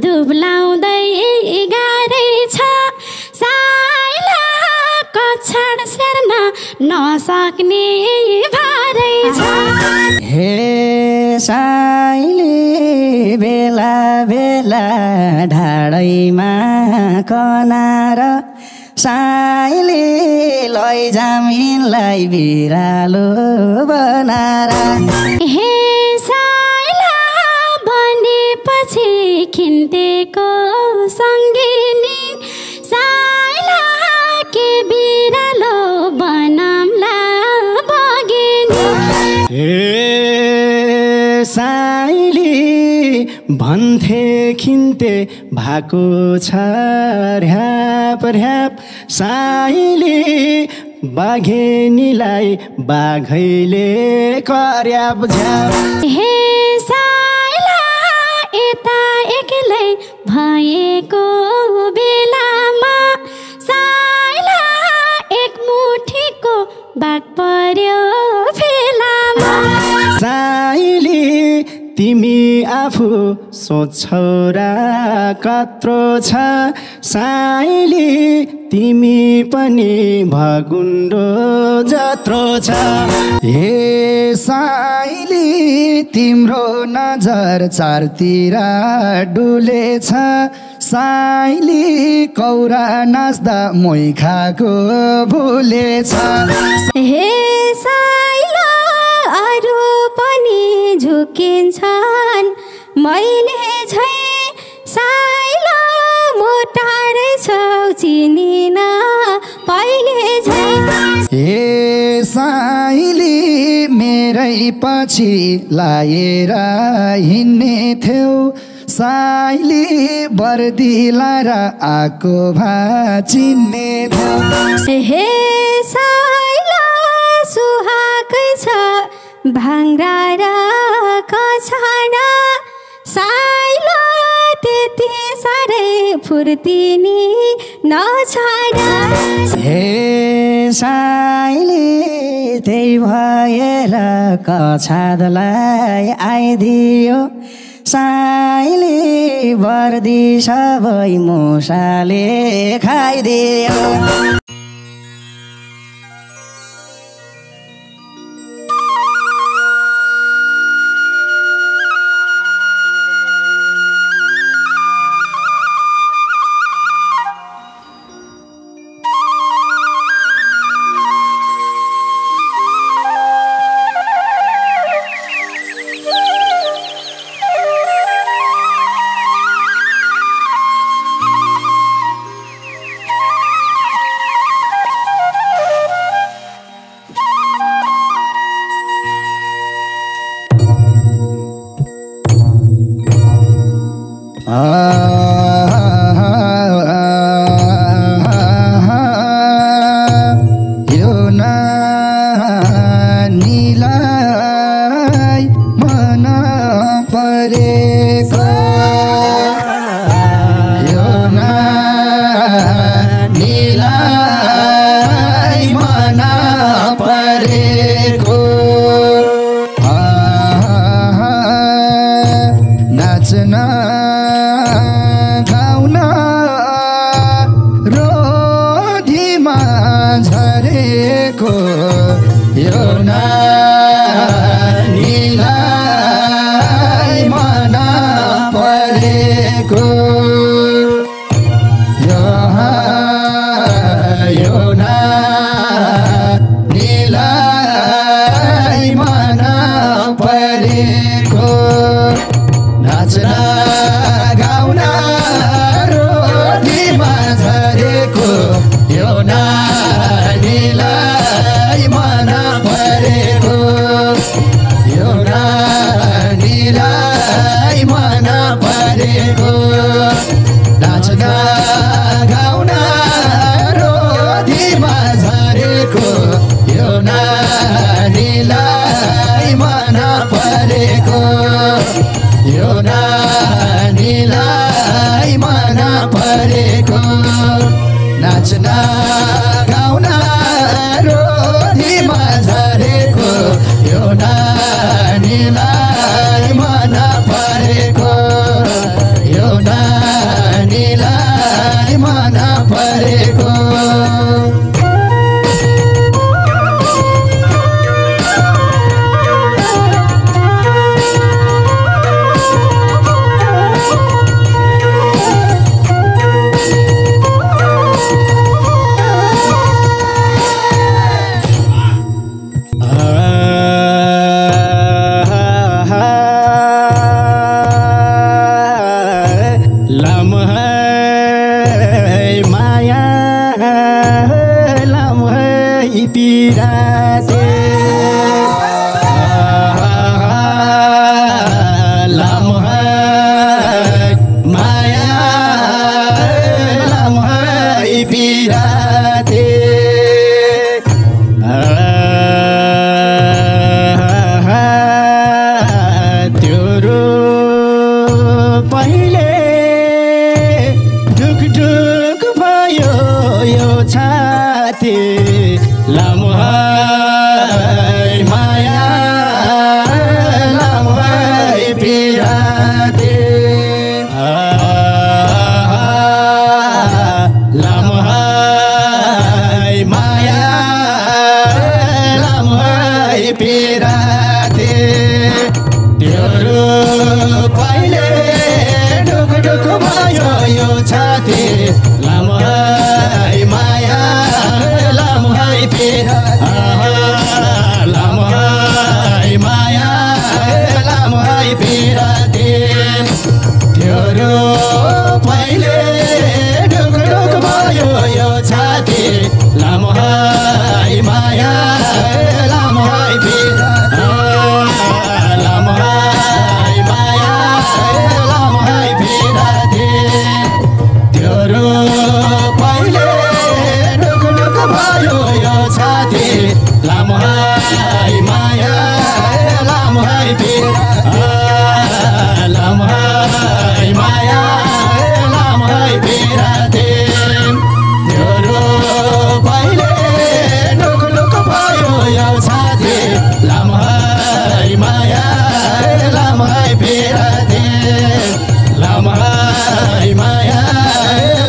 दुब्लाउँदै गाह्रै छ साइला कछाड सेर्न नसक्ने भारै छ हे साइली बेला बेला ढाडैमा कनार साइली लैजामिनलाई बिरालो बनार हे साइला बनेपछि खिन्तेको सङ्गिनी साइला के बिरालो बनमला बगिनी हे साइली भन्थे खिन्ते भएको छ र्याप र्याप साइली बाघेनीलाई बाघैले कर्याप झ्याप हे साइला यता एक्लै भएको बेलामा साइला एक मुठीको बाट पर्यो फेलामा साइली तिमी आफू सोच्छौ र कत्रो छ साइली तिमी पनि भगुन्डो जत्रो छ हे साइली तिम्रो नजर चारतिर डुलेछ साइली कौरा नाच्दा मोही खाएको भुलेछ हे साइला अरू पनि झुकिन्छन् मैले झै साइला मोटारै छौ चिनिन पहिले झै हे साइली मेरै पछि लाएर हिँड्ने थियौ साइली बर्दी लाएर आएको भए चिन्ने थियौ हे साइला सुहाकै छ भाङ्रा र कछाडा साइला त्यति साह्रै फुर्तिनी नछाडा हे साइली त्यही भएर कछाडलाई आइदियो साइली बर्दी सबै मुसाले खाइदियो यो नानीलाई मन परेको यो नानीलाई मन परेको नाच्न गाउन रोधीमा झरेको यो नानीलाई मन परेको यो नानीलाई मन परेको नाच्न गाउन रोधीमा झरेको यो नानीलाई मन परेको यो नानीलाई मन परेको नाच्न गाउन रोधीमा झरेको यो नानीलाई मन परेको यो नानीलाई मन परेको नाच्न गाउन रोधीमा झरेको यो नानीलाई मन परेको यो माया लामो है पिराते लामो है माया लामो है पिराते त्यो पहिले ढुक ढुक भयो यो छाती लामो है माया लामो है पिराते लामो है माया लामो है पिराते त्यो पहिले ढुक ढुक भयो यो छाती लामो है माया लामो है पिराते लामो है माया लामो है पिराते त्यो पहिले ढुक ढुक भयो यो छाती लामो है माया लामो है पिराते लामो है माया लामो है पिराते त्यो पहिले ढुक ढुक भयो यो छाती लामो है माया लामो है पिराते लामो है माया लामो है पिराते त्यो पहिले ढुक ढुक भयो यो छाती लामो है माया लामो है पिराते लामो है माया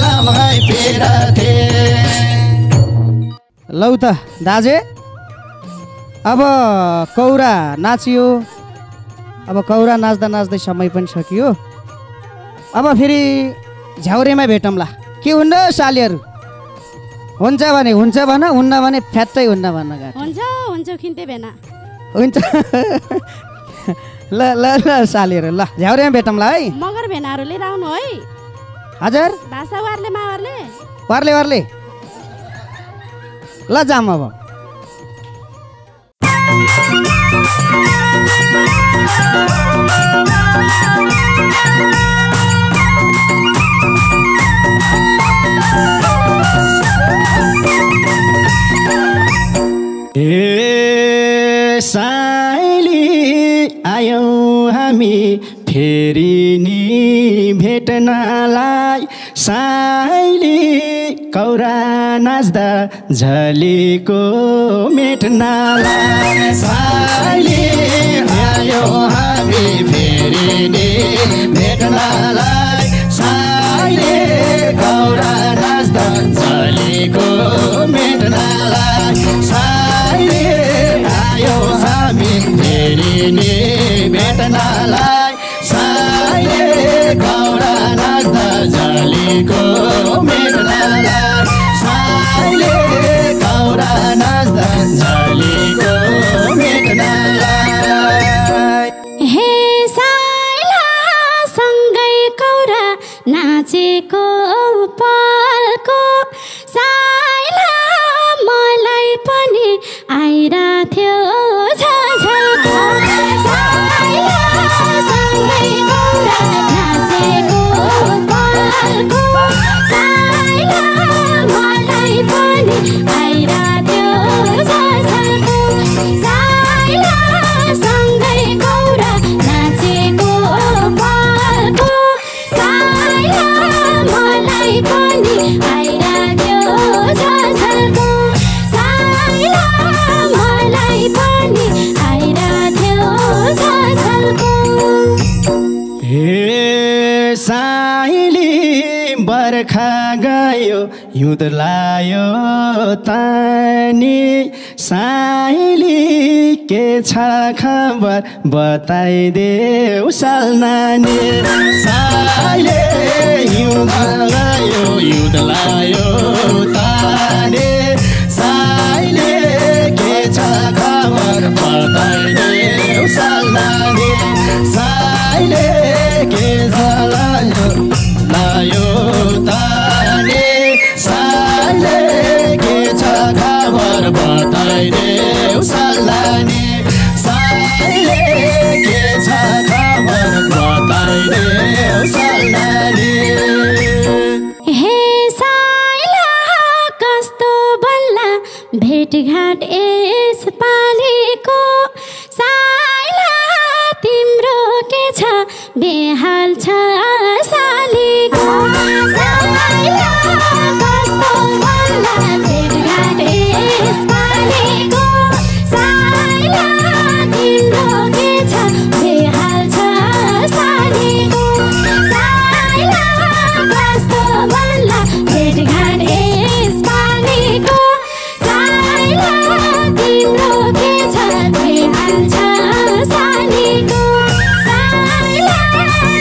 लामो है पिराते। लौ त दाजे अब कौरा नाचियो अब कौरा नाच्दा नाच्दै समय पनि सकियो अब फेरि झ्याउरेमा भेटौँला के हुन्न सालीहरू हुन्छ भने हुन्छ भन हुन्न भने फ्याट्टै हुन्न भन्न गाह्रो हुन्छ हुन्छ खिन्ते भेना हुन्छ ल ल ल सालीहरू ल झ्याउरेमा भेटौँला है मगर भेनाहरू लिएर आउनु है हजुर भाषा वारले मावारले वारले वारले ल जाम अब ए साइली आयौँ हामी फेरि नि भेट्नलाई साइली कौरा नाच्दा झलीको मेट्नलाई साइली आयौँ हामी फेरि नि भेट्नलाई साइली कौरा नाच्दा झलीको मेट्नलाई साइली आयौँ हामी फेरि नि भेट्नलाई साइली कौरा नाच्दा झलीको मेट्नलाई साइली कौरा नाच्दा झलीको मेट्नलाई हे साइला सँगै कौरा नाचेको पलको साइला मलाई पनि आइराथ्यो झझल्को साइला सँगै कौरा नाचेको पलको साइला मलाई पनि आइराथ्यो झझल्को साइला सँगै कौरा नाचेको पलको साइला मलाई पनि आइराथ्यो झझल्को साइला मलाई पनि आइराथ्यो झझल्को। हे साइली बर्खा गयो हिउँद लायो तानी साइली के छ खबर बताइदेऊ साल नानी साइली हिउँद गयो हिउँद लायो तानी साइली के छ खबर बताइदेऊ साल नानी साइली के छ लायो तानी भेटघाट यसपालिको साइला तिम्रो के छ बेहाल छ सालीको साइला कस्तो भन्ला भेटघाट यसपालिको साइला तिम्रो के छ बेहाल छ सालीको साइला कस्तो भन्ला भेटघाट यसपालिको साइला तिम्रो के छ बेहाल छ सालीको साइला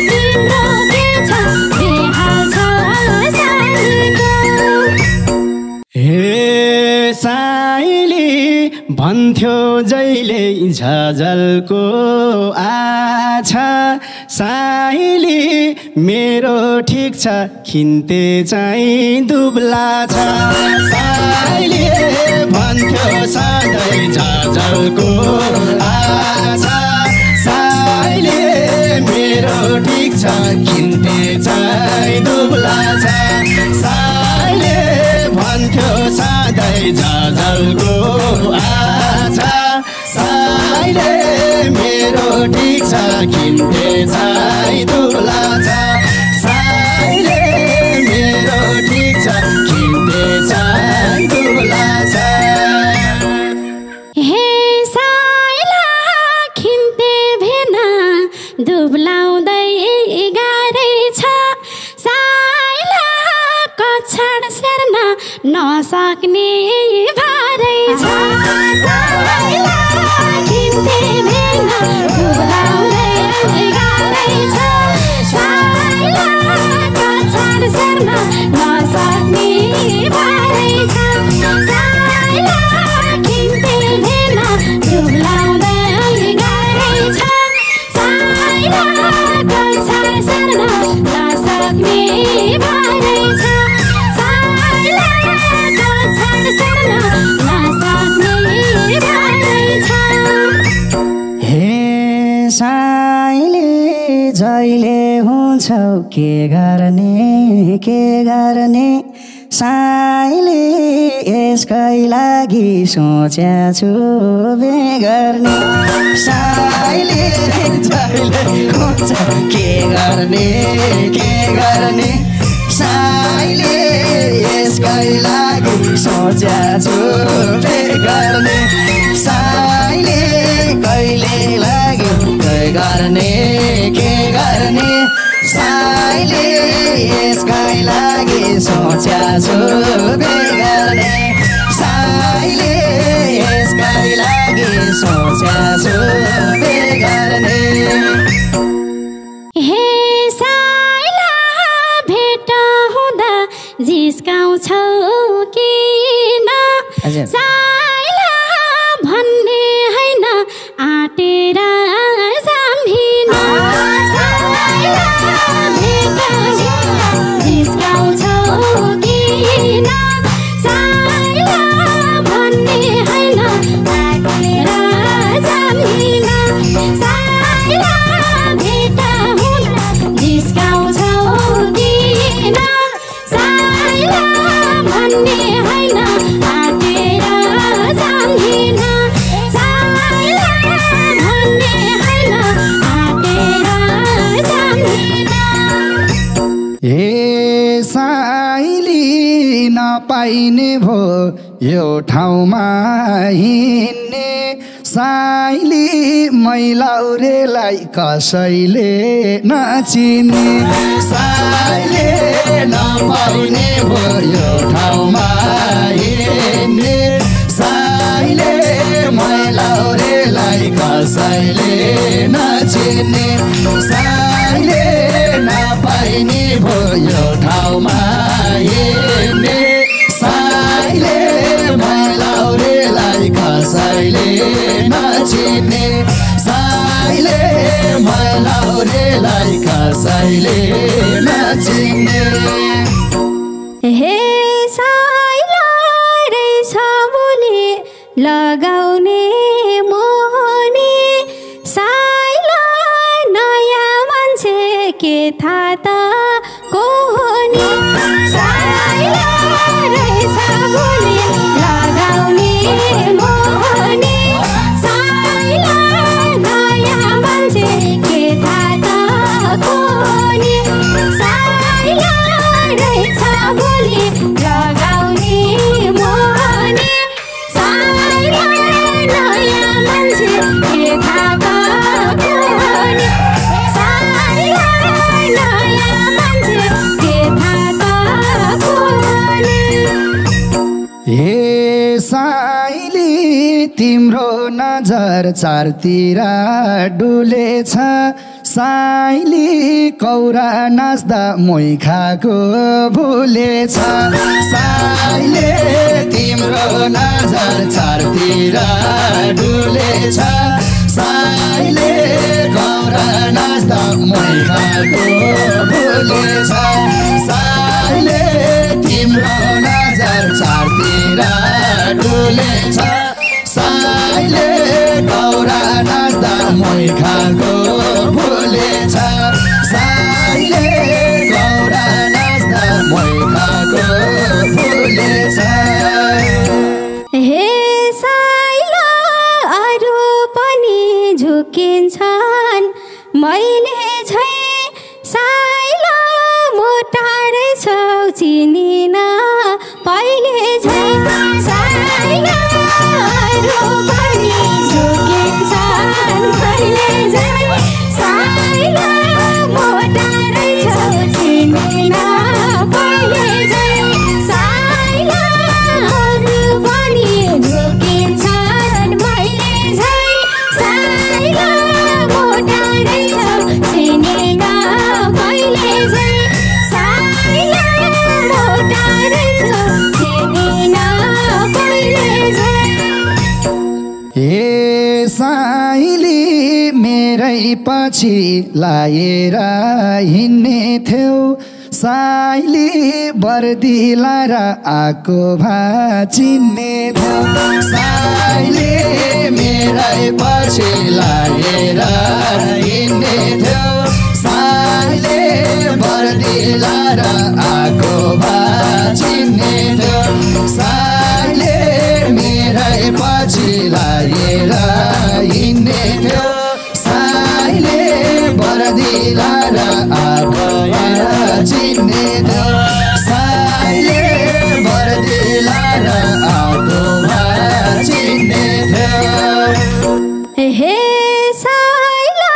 तिम्रो के छ बेहाल छ सालीको। हे साइली भन्थ्यो जहिले झझलको आछा साइली मेरो ठिक छ खिन्ते चाहिँ दुब्ला छ साइली भन्थ्यो सधैँ झझलको आछा साइली मेरो ठिक छ खिन्ते चाहिँ दुब्ला छ साइली भन्थ्यो सधैँ झझलको आछा साइले मेरो ठिक छ खिन्ते चाहिँ दुब्ला छ साइले मेरो ठिक छ खिन्ते चाहिँ दुब्ला छ। हे साइला खिन्ते भेना दुब्लाउँदै गाह्रै छ साइला कछाड सेर्न नसक्ने भारै छ साइला खिन्ते भेना दुब्लाउँदै गाह्रै छ साइला कछाड सेर्न नसक्ने भारै छ साइला खिन्ते भेना दुब्लाउँदै गाह्रै छ साइला कछाड सेर्न नसक्ने भारै छ साइला कछाड सेर्न नसक्ने भारै छ। हे साइली जहिले हुन्छौ के गर्ने साइली यसकै लागि सोचेको छु बेगर्ने साइली जहिले हुन्छौ के गर्ने साइली यसकै लागि सोचेको छु बेगर्ने साइली कहिले लाग्यो के गर्ने साइली यसकै लागि सोचेको छु बेगर्ने साइली यसकै लागि सोचेको छु बेगर्ने। हे साइला भेट हुँदा जिस्काउँछौ किन साइला भन्ने होइन आँटेर जाम्भिन साइला भेट हुँदा जिस्काउँछौ किन साइला भन्ने होइन आँटेर जाम्भिन साइला भेट हुँदा जिस्काउँछौ किन साइला भन्ने होइन आँटेर जाम्भिन साइला भन्ने होइन आँटेर जाम्भिन। हे साइली नपाइने भो यो ठाउँमा हिँड्ने साइली मैलाउरेलाई कसैले नचिन्ने साइली नपाइने भो यो ठाउँमा हिँड्ने साइली मैलाउरेलाई कसैले नचिन्ने साइली नपाइने भो यो ठाउँमा हिँड्ने साइली मैलाउरेलाई कसैले नचिन्ने साइली मैलाउरेलाई कसैले नचिन्ने। हे साइला रहेछ बोले लगाउने मोहनी साइला नयाँ मान्छे के थाहा त को हो नि साइला रहेछ बोले लगाउने तिम्रो नजर चारतिर डुलेछ साइली कौरा नाच्दा मोही खाएको भुलेछ साइले तिम्रो नजर चारतिर डुलेछ साइले कौरा नाच्दा मोही खाएको भुलेछ साइले तिम्रो नजर चारतिर डुलेछ साइले कौरा नाच्दा मोही खाएको भुलेछ साइले कौरा नाच्दा मोही खाएको भुलेछ हे साइला अरू पनि झुकिन्छन् मैले झै साइला मोटारै छौ चिनिन पहिले झै साइला अरू पनि झुकिन्छन् मैले झै साइला मोटारै छौ चिनिन पहिले झै साइला अरू पनि झुकिन्छन् मैले झै साइला मोटारै छौ चिनिन पहिले झै साइला मोटारै छौ चिनिन पहिले झै ए साइली मेरै पछि लाएर हिँड्ने थियौ साइली बर्दी लाएर आएको भए चिन्ने थियौ साइली मेरै पछि लाएर हिँड्ने थियौ साइली बर्दी लाएर आएको भए चिन्ने थियौ साइली मेरै पछि लाएर हिँड्ने थियौ साइले बर्दी लाएर आएको भए चिन्ने थियौ साइले बर्दी लाएर आएको भए चिन्ने थियौ हे साइला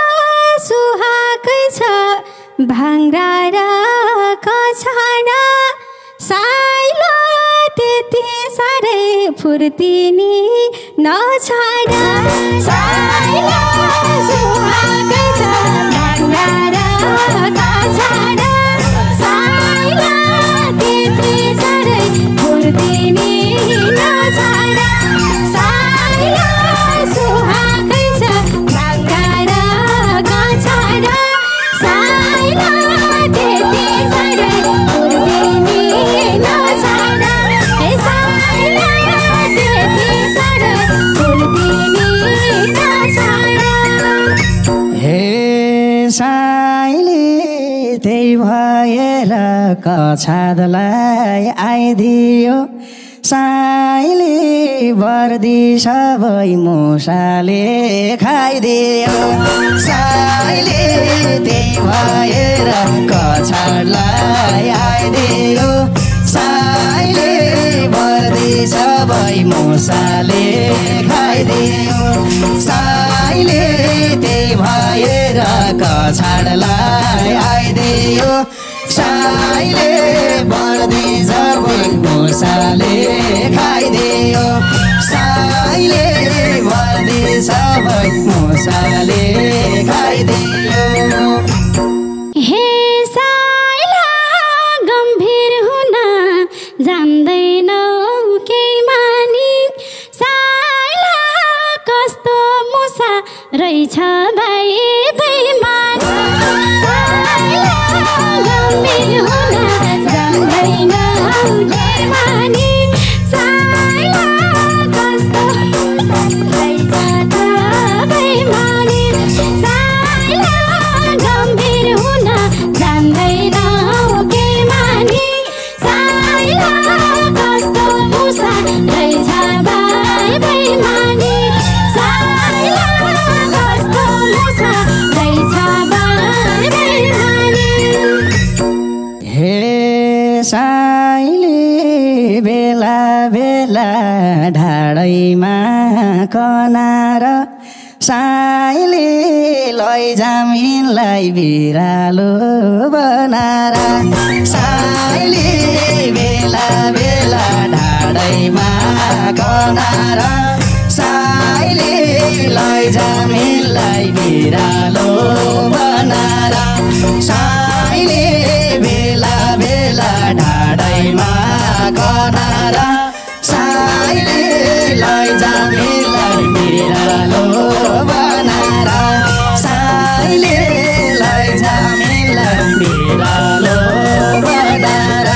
सुहाकै छ भाङ्रा र कछाडा साइला त्यति साह्रै फुर्तिनी नछाडा साइला सुहाकै छ भाङ्रा र कछाडा साइला त्यति साह्रै फुर्तिनी नछाडा साइला सुहाकै छ भाङ्रा र कछाडा साइला त्यति साह्रै फुर्तिनी नछाडा हे साइला त्यति साह्रै फुर्तिनी नछाडा हे साइली त्यही भएर कछाडलाई आइदियो साइली बर्दी सबै मुसाले खाइदियो साइली त्यही भएर कछाडलाई आइदियो साइली बर्दी सबै मुसाले खाइदियो साइली त्यही भएर कछाडलाई आइदियो साइले बर्दी सबै मुसाले खाइदियो साइले बर्दी सबै मुसाले खाइदियो हे साइला गम्भीर हुन जान्दैनौ केही मानी साइला कस्तो मुसा रहेछ भाइ बेइमानी साइला गम्भीर हुन जान्दैनौ केही मानी साइला कस्तो रहेछ त बेइमानी साइला गम्भीर हुन जान्दैनौ केही मानी साइला कस्तो मुसा रहेछ भाइ बेइमानी साइला कस्तो मुसा रहेछ भाइ बेइमानी हे साइली बेला बेला ढाडैमा कनार साइली लैजामिनलाई बिरालो बनाएर साइली बेला बेला ढाडैमा कनार लैजामेलाई बिरालो बनाएर साइले बेला बेला ढाडैमा कनार साइले लैजामेलाई बिरालो बनाएर साइले लैजामेलाई बिरालो बनाएर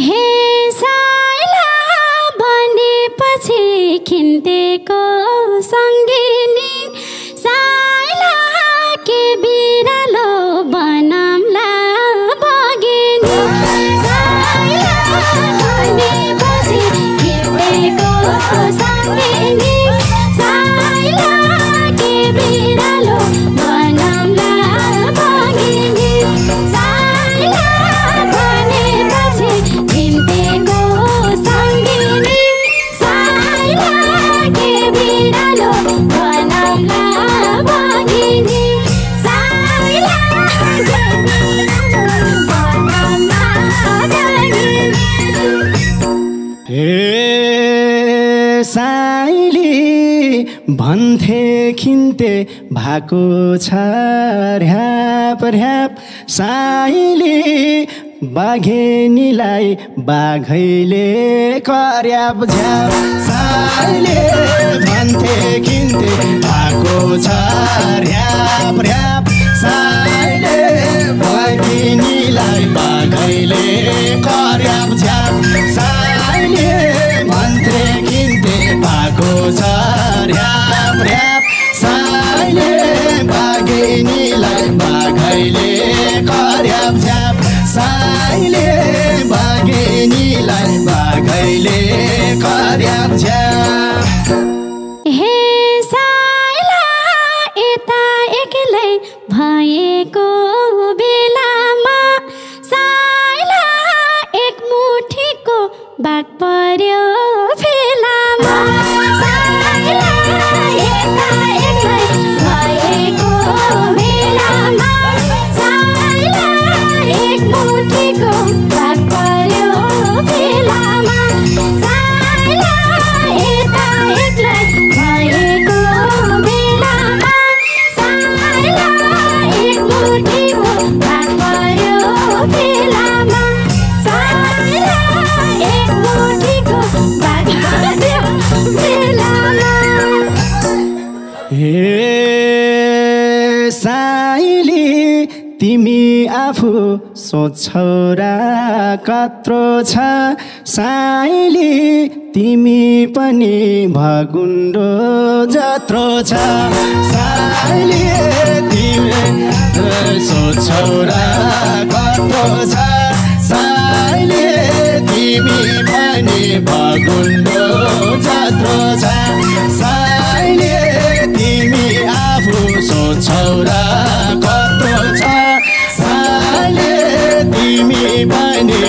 हे साइला बनेपछि खिन्तेको सङ्गिनी साइला के बिरालो बनाम्ला बगिनी साइला बनेपछि खिन्तेको सङ्गिनी साइला के बिरालो बनाम्ला बगिनी साइला बनेपछि खिन्तेको सङ्गिनी साइला के बिरालो बनाम्ला बगिनी साइला के बिरालो बनाम्ला बगिनी। हे साइली भन्थे खिन्ते भएको छ र्याप र्याप साइली बाघेनीलाई बाघैले कर्याप झ्याप साइले भन्थे खिन्ते भएको छ र्याप र्याप साइले बाघेनीलाई बाघैले कर्याप झ्याप साइले भन्थे खिन्ते भएको छ र्याप र्याप साइले बाघेनीलाई बाघैले कर्याप झ्याप साइले बाघेनीलाई बाघैले कर्याप झ्याप। हे साइला यता एक्लै भएको बेलामा साइला एक मुठीको बाघ पर्यो फेलामा साइला यता एक्लै भएको बेलामा साइला एक मुठीको बाघ पर्यो फेलामा साइला यता एक्लै भएको बेलामा साइला एक मुठीको बाघ पर्यो फेलामा साइला एक मुठीको बाघ पर्यो फेलामा। हे साइली तिमी आफू सोच्छौ र कत्रो छ साइली तिमी पनि भगुन्डो जत्रो छ साइली तिमी सोच्छौ र कत्रो छ साइली तिमी पनि भगुन्डो जत्रो छ साइली तिमी आफू सोच्छौ र कत्रो छ साइली तिमी पनि